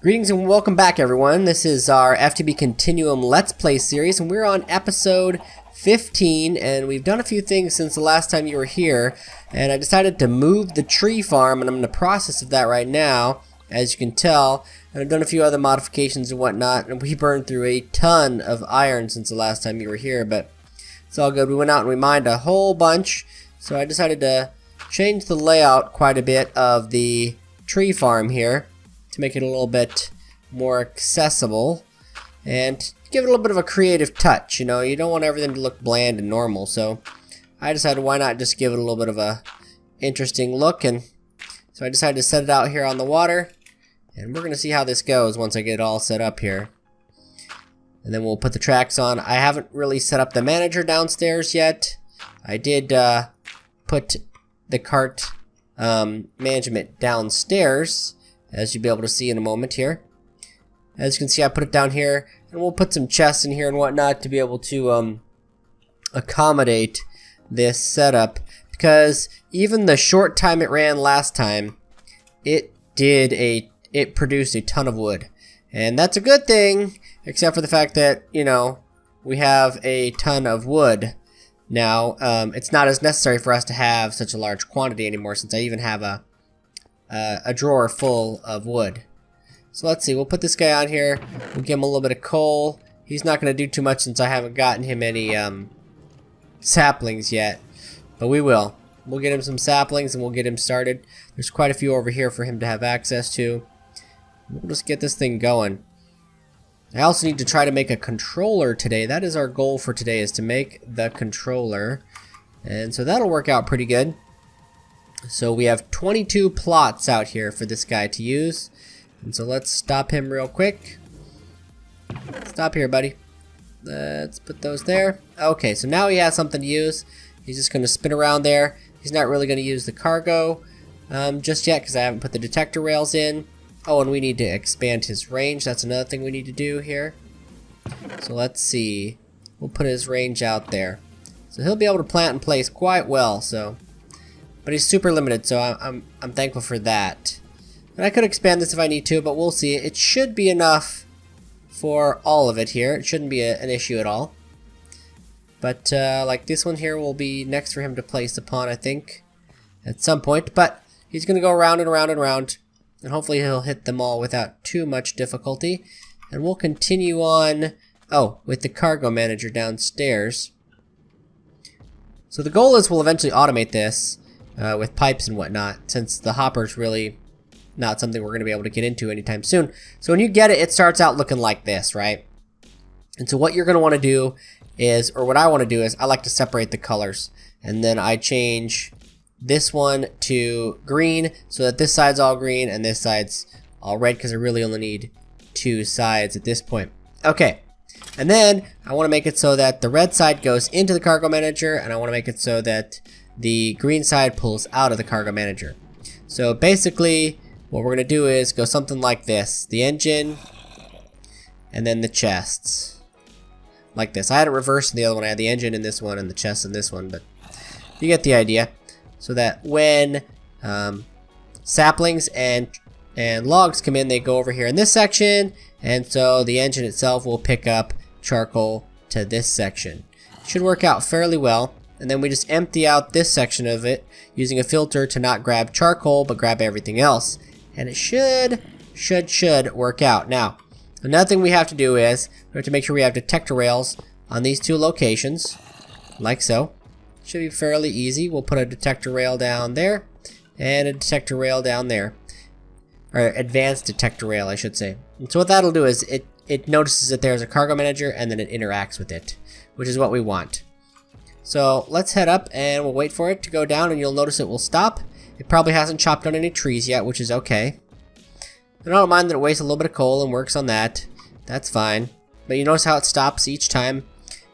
Greetings and welcome back, everyone. This is our FTB Continuum Let's Play series, and we're on episode 15, and we've done a few things since the last time you were here, and I decided to move the tree farm, and I'm in the process of that right now, as you can tell, and I've done a few other modifications and whatnot, and we burned through a ton of iron since the last time you were here, but it's all good. We went out and we mined a whole bunch, so I decided to change the layout quite a bit of the tree farm here, to make it a little bit more accessible and give it a little bit of a creative touch. You know, you don't want everything to look bland and normal, so I decided why not just give it a little bit of a interesting look, and so I decided to set it out here on the water, and we're gonna see how this goes once I get it all set up here, and then we'll put the tracks on. I haven't really set up the manager downstairs yet. I did put the cart management downstairs, as you'll be able to see in a moment here. As you can see, I put it down here, and we'll put some chests in here and whatnot to be able to accommodate this setup, because even the short time it ran last time, it produced a ton of wood, and that's a good thing, except for the fact that, you know, we have a ton of wood now. It's not as necessary for us to have such a large quantity anymore, since I even have a drawer full of wood. So let's see, we'll put this guy on here, we'll give him a little bit of coal. He's not going to do too much since I haven't gotten him any saplings yet, but we will. We'll get him some saplings and we'll get him started. There's quite a few over here for him to have access to. We'll just get this thing going. I also need to try to make a controller today. That is our goal for today, is to make the controller, and so that'll work out pretty good. So we have 22 plots out here for this guy to use. And so let's stop him real quick. Stop here, buddy. Let's put those there. Okay, so now he has something to use. He's just going to spin around there. He's not really going to use the cargo just yet, because I haven't put the detector rails in. Oh, and we need to expand his range. That's another thing we need to do here. So let's see. We'll put his range out there. So he'll be able to plant in place quite well, so... But he's super limited, so I'm thankful for that. And I could expand this if I need to, but we'll see. It should be enough for all of it here. It shouldn't be an issue at all. But like this one here will be next for him to place upon, I think, at some point. But he's going to go around and around and around, and hopefully he'll hit them all without too much difficulty. And we'll continue on, with the cargo manager downstairs. So the goal is we'll eventually automate this. With pipes and whatnot, since the hopper's really not something we're going to be able to get into anytime soon. So when you get it, it starts out looking like this, right? And so what you're going to want to do is, or what I want to do is, I like to separate the colors. And then I change this one to green, so that this side's all green and this side's all red, because I really only need two sides at this point. Okay, and then I want to make it so that the red side goes into the cargo manager, and I want to make it so that the green side pulls out of the cargo manager. So basically what we're going to do is go something like this. The engine and then the chests. Like this. I had it reversed in the other one. I had the engine in this one and the chest in this one, but you get the idea. So that when saplings and logs come in, they go over here in this section, and so the engine itself will pick up charcoal to this section. Should work out fairly well. And then we just empty out this section of it using a filter to not grab charcoal but grab everything else. And it should work out. Now, another thing we have to do is we have to make sure we have detector rails on these two locations, like so. Should be fairly easy. We'll put a detector rail down there and a detector rail down there. Or advanced detector rail, I should say. And so what that'll do is it notices that there's a cargo manager and then it interacts with it, which is what we want. So let's head up and we'll wait for it to go down, and you'll notice it will stop. It probably hasn't chopped down any trees yet, which is okay. And I don't mind that it wastes a little bit of coal and works on that. That's fine. But you notice how it stops each time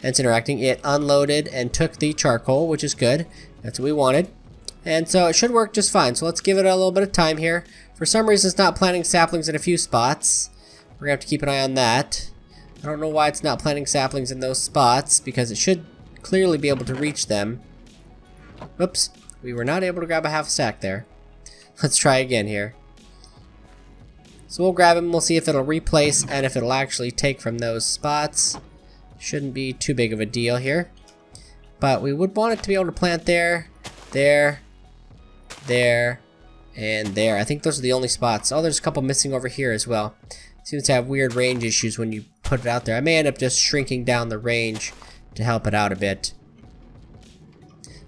it's interacting. It unloaded and took the charcoal, which is good. That's what we wanted. And so it should work just fine. So let's give it a little bit of time here. For some reason it's not planting saplings in a few spots. We're going to have to keep an eye on that. I don't know why it's not planting saplings in those spots, because it should clearly be able to reach them. Oops, we were not able to grab a half stack there. Let's try again here. So we'll grab him, we'll see if it'll replace and if it'll actually take from those spots. Shouldn't be too big of a deal here. But we would want it to be able to plant there, there, there, and there. I think those are the only spots. Oh, there's a couple missing over here as well. Seems to have weird range issues when you put it out there. I may end up just shrinking down the range to help it out a bit.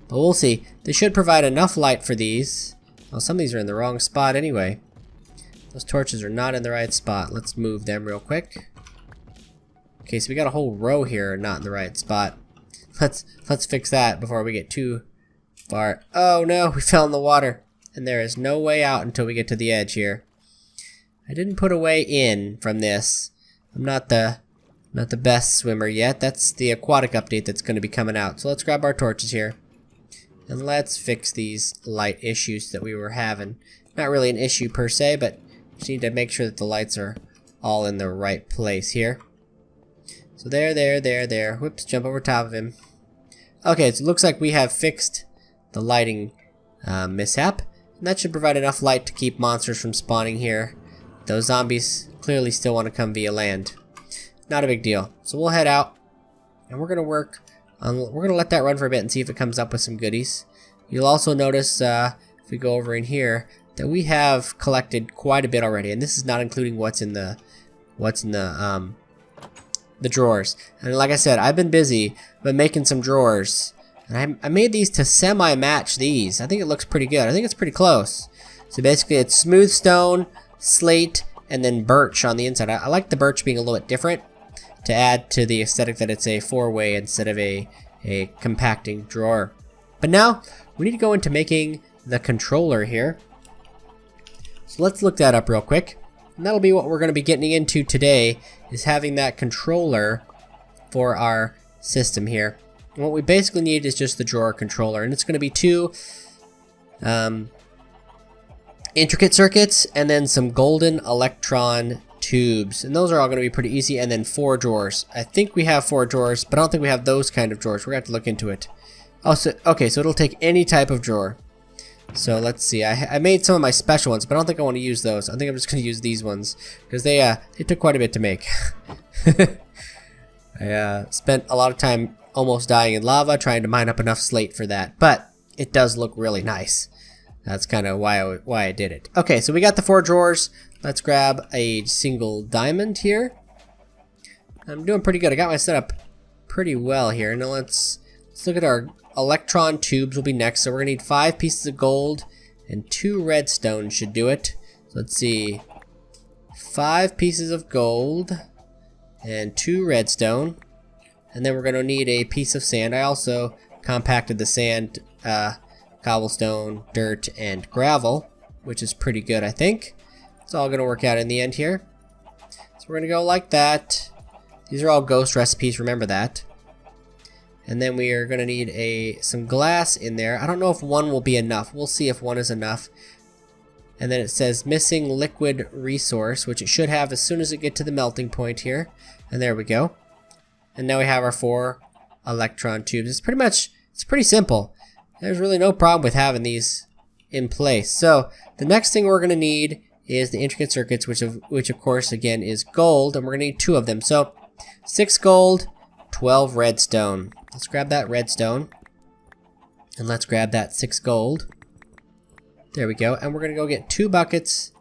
But we'll see. They should provide enough light for these. Well, some of these are in the wrong spot anyway. Those torches are not in the right spot. Let's move them real quick. Okay, so we got a whole row here not in the right spot. Let's fix that before we get too far. Oh no, we fell in the water. And there is no way out until we get to the edge here. I didn't put a way in from this. I'm not the best swimmer yet. That's the aquatic update that's going to be coming out. So let's grab our torches here. And let's fix these light issues that we were having. Not really an issue per se, but just need to make sure that the lights are all in the right place here. So there. Whoops, jump over top of him. Okay, so it looks like we have fixed the lighting mishap. And that should provide enough light to keep monsters from spawning here. Those zombies clearly still want to come via land. Not a big deal. So we'll head out. And we're going to work on... We're going to let that run for a bit and see if it comes up with some goodies. You'll also notice, if we go over in here, that we have collected quite a bit already, and this is not including what's in the drawers. And like I said, I've been busy, but making some drawers, and I made these to semi-match these. I think it looks pretty good. I think it's pretty close. So basically, it's smooth stone, slate, and then birch on the inside. I like the birch being a little bit different to add to the aesthetic that it's a four-way instead of a compacting drawer. But now we need to go into making the controller here. So let's look that up real quick. And that'll be what we're going to be getting into today, is having that controller for our system here. And what we basically need is just the drawer controller. And it's going to be two intricate circuits and then some golden electron tubes. And those are all going to be pretty easy. And then 4 drawers. I think we have 4 drawers, but I don't think we have those kind of drawers. We're going to have to look into it. Oh, so, okay, so it'll take any type of drawer. So let's see, I made some of my special ones, but I don't think I want to use those. I think I'm just going to use these ones, because they took quite a bit to make. I spent a lot of time almost dying in lava trying to mine up enough slate for that, but it does look really nice. That's kind of why I did it. Okay, so we got the 4 drawers. Let's grab a single diamond here. I'm doing pretty good. I got my setup pretty well here. Now let's look at our electron tubes will be next. So we're gonna need 5 pieces of gold and 2 redstone should do it. So let's see, 5 pieces of gold and 2 redstone, and then we're gonna need a piece of sand. I also compacted the sand, cobblestone, dirt, and gravel, which is pretty good, I think. It's all gonna work out in the end here. So we're gonna go like that. These are all ghost recipes, remember that. And then we are going to need some glass in there. I don't know if 1 will be enough. We'll see if 1 is enough. And then it says missing liquid resource, which it should have as soon as it gets to the melting point here. And there we go. And now we have our 4 electron tubes. It's pretty simple. There's really no problem with having these in place. So the next thing we're going to need is the intricate circuits, which of course again is gold, and we're going to need 2 of them. So 6 gold, 12 redstone. Let's grab that redstone. And let's grab that 6 gold. There we go. And we're going to go get 2 buckets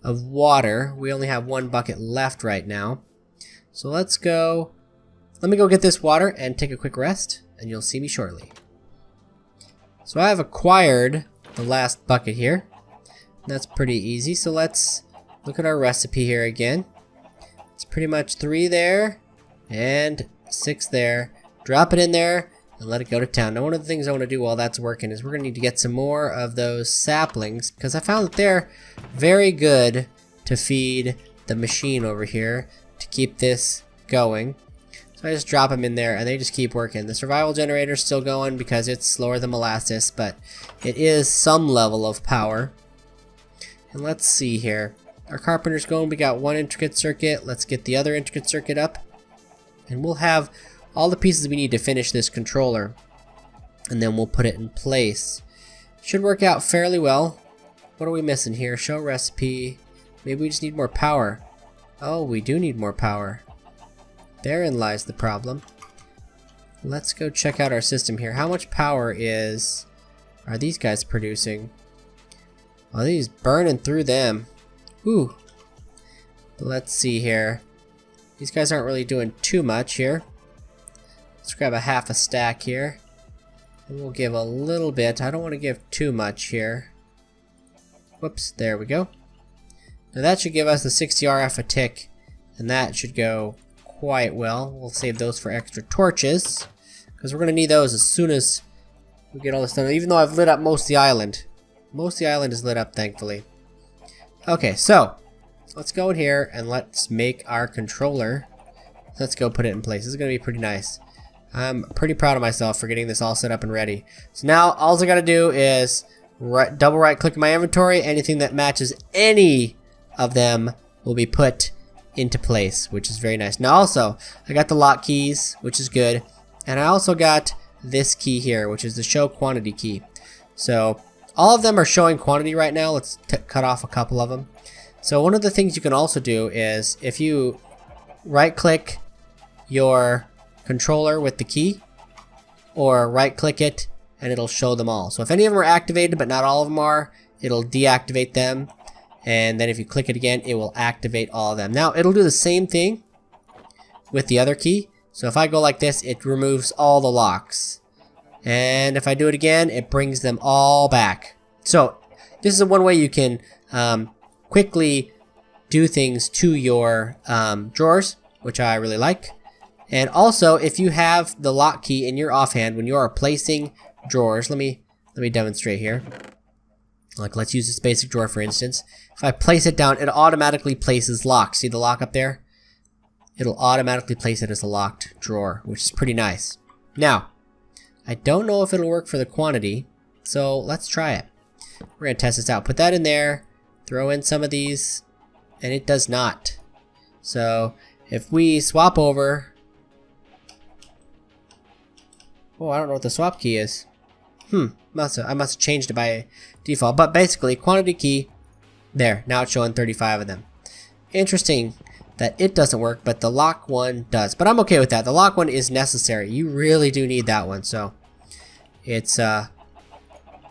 of water. We only have 1 bucket left right now. So let's go. Let me go get this water and take a quick rest. And you'll see me shortly. So I have acquired the last bucket here. That's pretty easy. So let's look at our recipe here again. It's pretty much 3 there. And 6 there. Drop it in there and let it go to town. Now one of the things I want to do while that's working is we're going to need to get some more of those saplings, because I found that they're very good to feed the machine over here to keep this going. So I just drop them in there and they just keep working. The survival generator's still going because it's slower than molasses, but it is some level of power. And let's see here. Our carpenter's going. We got 1 intricate circuit. Let's get the other intricate circuit up. And we'll have all the pieces we need to finish this controller, and then we'll put it in place. Should work out fairly well. What are we missing here? Show recipe. Maybe we just need more power. Oh, we do need more power. Therein lies the problem. Let's go check out our system here. How much power are these guys producing? Oh, these burning through them. Ooh. Let's see here. These guys aren't really doing too much here. Let's grab a half a stack here. And we'll give a little bit. I don't want to give too much here. Whoops, there we go. Now that should give us the 60 RF a tick. And that should go quite well. We'll save those for extra torches, because we're going to need those as soon as we get all this done. Even though I've lit up most of the island. Most of the island is lit up, thankfully. Okay, so let's go in here and let's make our controller. Let's go put it in place. This is going to be pretty nice. I'm pretty proud of myself for getting this all set up and ready. So now all I got to do is double right click my inventory. Anything that matches any of them will be put into place, which is very nice. Now also, I got the lock keys, which is good. And I also got this key here, which is the show quantity key. So all of them are showing quantity right now. Let's cut off a couple of them. So one of the things you can also do is if you right click your controller with the key, or right click it and it'll show them all. So if any of them are activated but not all of them are, it'll deactivate them. And then if you click it again, it will activate all of them. Now it'll do the same thing with the other key. So if I go like this, it removes all the locks. And if I do it again, it brings them all back. So this is one way you can quickly do things to your drawers, which I really like. And also, if you have the lock key in your offhand when you are placing drawers, let me demonstrate here. Like, let's use this basic drawer for instance. If I place it down, it automatically places locks. See the lock up there? It'll automatically place it as a locked drawer, which is pretty nice. Now, I don't know if it'll work for the quantity, so let's try it. We're going to test this out. Put that in there, throw in some of these, and it does not. So if we swap over... Oh, I don't know what the swap key is. I must have changed it by default. But basically, quantity key, there. Now it's showing 35 of them. Interesting that it doesn't work, but the lock one does. But I'm okay with that. The lock one is necessary. You really do need that one. So it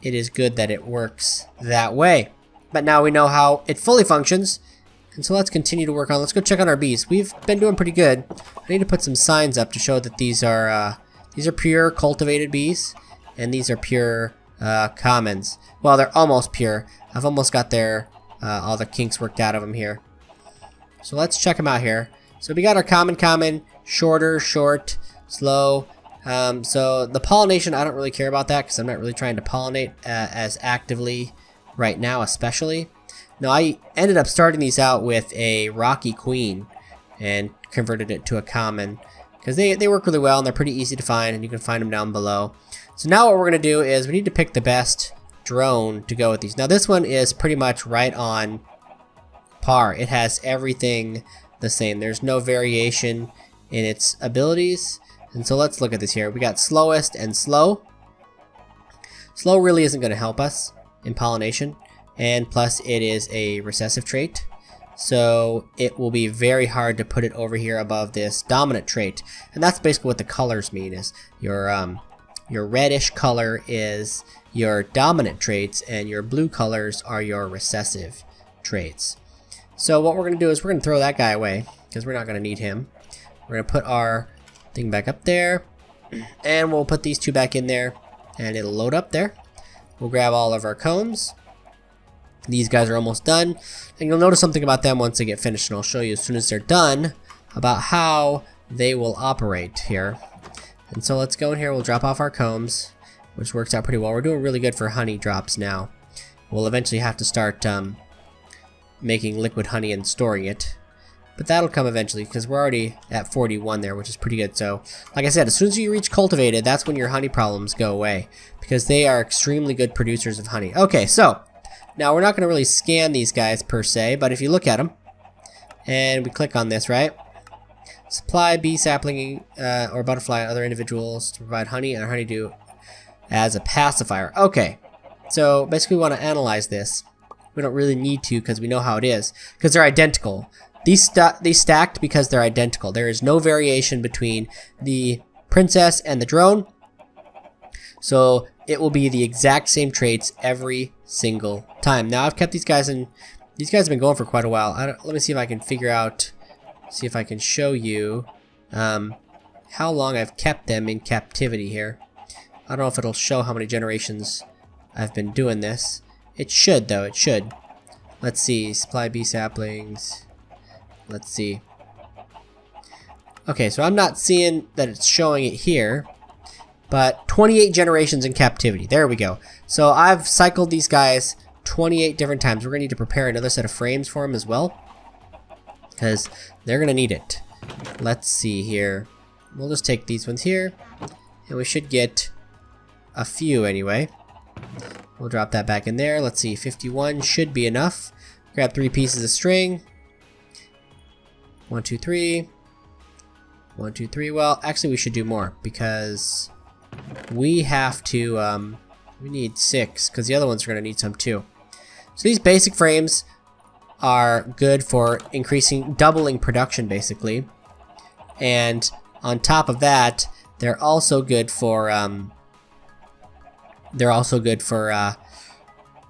is good that it works that way. But now we know how it fully functions. And so let's continue to work on. Let's go check on our bees. We've been doing pretty good. I need to put some signs up to show that these are pure cultivated bees, and these are pure commons. Well, they're almost pure. I've almost got all the kinks worked out of them here. So let's check them out here. So we got our common, shorter, short, slow. So the pollination, I don't really care about that because I'm not really trying to pollinate as actively right now, especially. Now I ended up starting these out with a rocky queen and converted it to a common because they work really well and they're pretty easy to find, and you can find them down below. So now what we're going to do is we need to pick the best drone to go with these. Now this one is pretty much right on par. It has everything the same. There's no variation in its abilities. And so let's look at this here. We got slowest and slow. Slow really isn't going to help us in pollination, and plus it is a recessive trait. So it will be very hard to put it over here above this dominant trait. And that's basically what the colors mean, is your reddish color is your dominant traits and your blue colors are your recessive traits. So what we're going to do is we're going to throw that guy away because we're not going to need him. We're going to put our thing back up there, and we'll put these two back in there, and it'll load up there. We'll grab all of our combs. These guys are almost done, and you'll notice something about them once they get finished, and I'll show you as soon as they're done about how they will operate here. And so let's go in here, we'll drop off our combs, which works out pretty well. We're doing really good for honey drops now. We'll eventually have to start making liquid honey and storing it, but that'll come eventually because we're already at 41 there, which is pretty good. So like I said, as soon as you reach cultivated, that's when your honey problems go away because they are extremely good producers of honey. Okay, so now we're not going to really scan these guys per se, but if you look at them and we click on this, right? Supply bee sapling or butterfly and other individuals to provide honey and honeydew as a pacifier. Okay, so basically we want to analyze this. We don't really need to because we know how it is. Because they're identical. These stacked because they're identical. There is no variation between the princess and the drone. So it will be the exact same traits every single time. Now I've kept these guys in. These guys have been going for quite a while. Let me see if I can figure out. See if I can show you how long I've kept them in captivity here. I don't know if it'll show how many generations I've been doing this. It should though. It should. Let's see. Supply bee saplings. Let's see. Okay, so I'm not seeing that it's showing it here. But 28 generations in captivity. There we go. So I've cycled these guys 28 different times. We're going to need to prepare another set of frames for them as well, because they're going to need it. Let's see here. We'll just take these ones here, and we should get a few anyway. We'll drop that back in there. Let's see, 51 should be enough. Grab 3 pieces of string. 1, 2, 3. 1, 2, 3. Well, actually we should do more, because we have to, we need 6, because the other ones are going to need some too. So these basic frames are good for doubling production basically. And on top of that, they're also good for,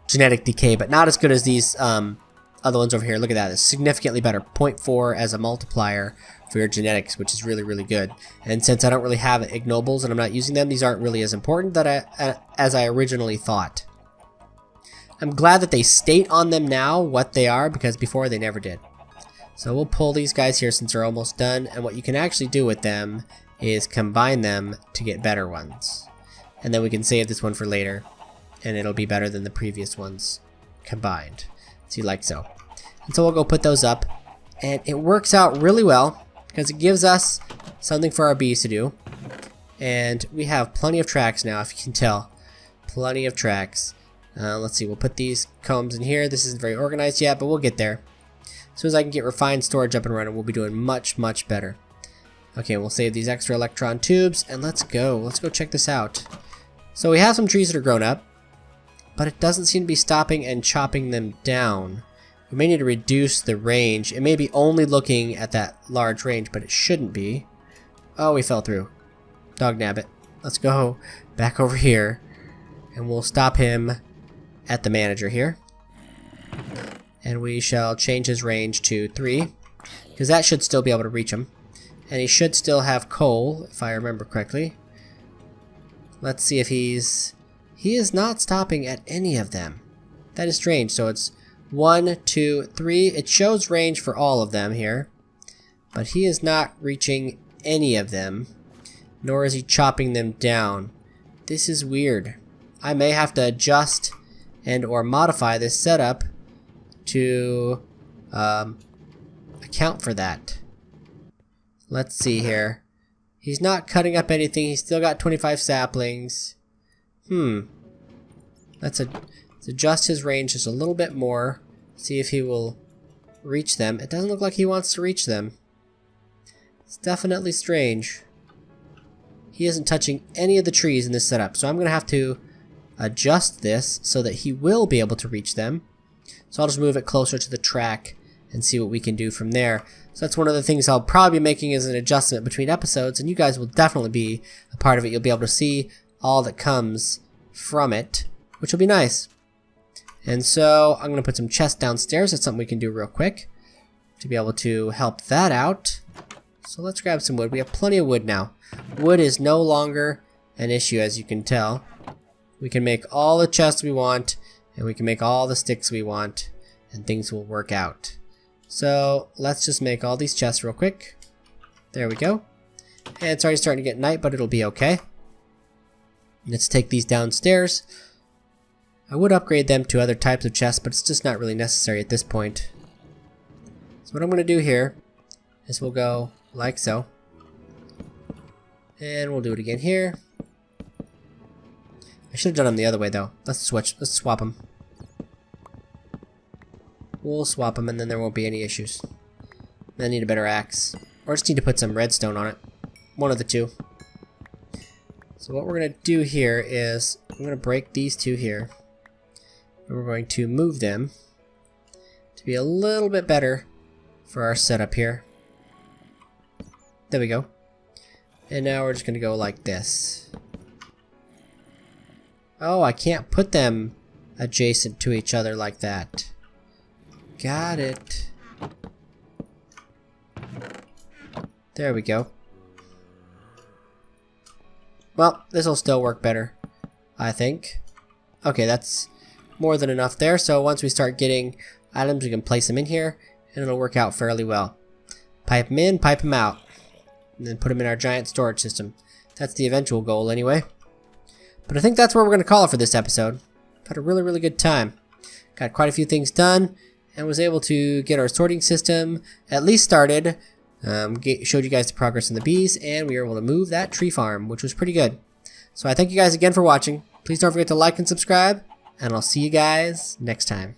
genetic decay, but not as good as these, other ones over here. Look at that. It's significantly better. 0.4 as a multiplier for your genetics, which is really, really good. And since I don't really have ignobles and I'm not using them, these aren't really as important as I originally thought. I'm glad that they state on them now what they are, because before they never did. So we'll pull these guys here since they're almost done, and what you can actually do with them is combine them to get better ones. And then we can save this one for later, and it'll be better than the previous ones combined. See, like so. And so we'll go put those up, and it works out really well because it gives us something for our bees to do. And we have plenty of tracks now, if you can tell. Plenty of tracks. Let's see, we'll put these combs in here. This isn't very organized yet, but we'll get there. As soon as I can get refined storage up and running, we'll be doing much, much better. Okay, we'll save these extra electron tubes, and let's go. Let's go check this out. So we have some trees that are grown up, but it doesn't seem to be stopping and chopping them down. We may need to reduce the range. It may be only looking at that large range, but it shouldn't be. Oh, we fell through. Dog nabbit. Let's go back over here, and we'll stop him at the manager here. And we shall change his range to 3, because that should still be able to reach him. And he should still have coal, if I remember correctly. Let's see if he is not stopping at any of them. That is strange. So it's 1, 2, 3. It shows range for all of them here, but he is not reaching any of them, nor is he chopping them down. This is weird. I may have to adjust and or modify this setup to account for that. Let's see here. He's not cutting up anything. He's still got 25 saplings. Let's adjust his range just a little bit more. See if he will reach them. It doesn't look like he wants to reach them. It's definitely strange. He isn't touching any of the trees in this setup, so I'm going to have to adjust this so that he will be able to reach them. So I'll just move it closer to the track and see what we can do from there. So that's one of the things I'll probably be making as an adjustment between episodes, and you guys will definitely be a part of it. You'll be able to see all that comes from it, which will be nice. And so I'm going to put some chests downstairs. That's something we can do real quick to be able to help that out. So let's grab some wood. We have plenty of wood now. Wood is no longer an issue, as you can tell. We can make all the chests we want, and we can make all the sticks we want, and things will work out. So let's just make all these chests real quick. There we go. And it's already starting to get night, but it'll be okay. Let's take these downstairs. I would upgrade them to other types of chests, but it's just not really necessary at this point. So what I'm going to do here is we'll go like so. And we'll do it again here. I should have done them the other way though. Let's swap them. We'll swap them and then there won't be any issues. I need a better axe. Or just need to put some redstone on it. One of the two. So what we're going to do here is I'm going to break these two here. And we're going to move them to be a little bit better for our setup here. There we go. And now we're just going to go like this. Oh, I can't put them adjacent to each other like that. Got it. There we go. Well, this will still work better, I think. Okay, that's more than enough there. So once we start getting items, we can place them in here, and it'll work out fairly well. Pipe them in, pipe them out, and then put them in our giant storage system. That's the eventual goal anyway. But I think that's where we're going to call it for this episode. Had a really, really good time. Got quite a few things done, and was able to get our sorting system at least started. Showed you guys the progress in the bees, and we were able to move that tree farm, which was pretty good. So I thank you guys again for watching. Please don't forget to like and subscribe, and I'll see you guys next time.